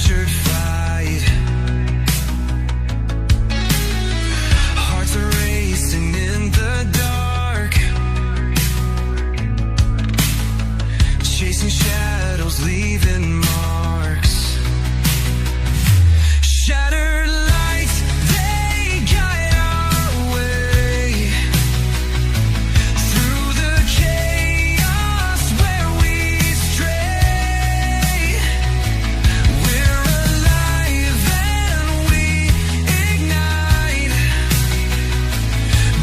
tortured fight. Hearts are racing in the dark, chasing shadows, leaving marks. Shattered lights, they guide our way through the chaos where we stray. We're alive and we ignite,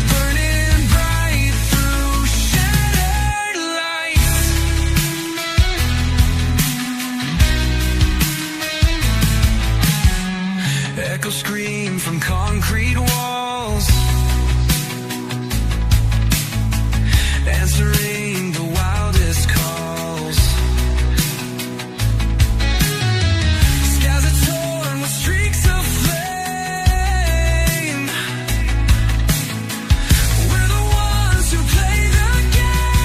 burning bright through shattered lights. Echoes scream from concrete walls, answering the wildest calls. Skies are torn with streaks of flame. We're the ones who play the game.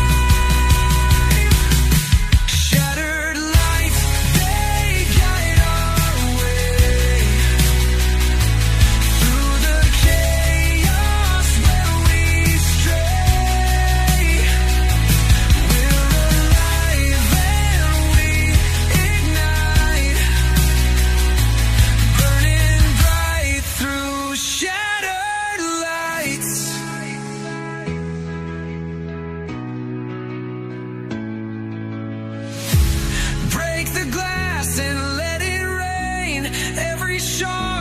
Shattered lights, they guide our way through the chaos where we stray. We're alive and we ignite, burning bright through shattered lights. Break the glass and let it rain. Every shard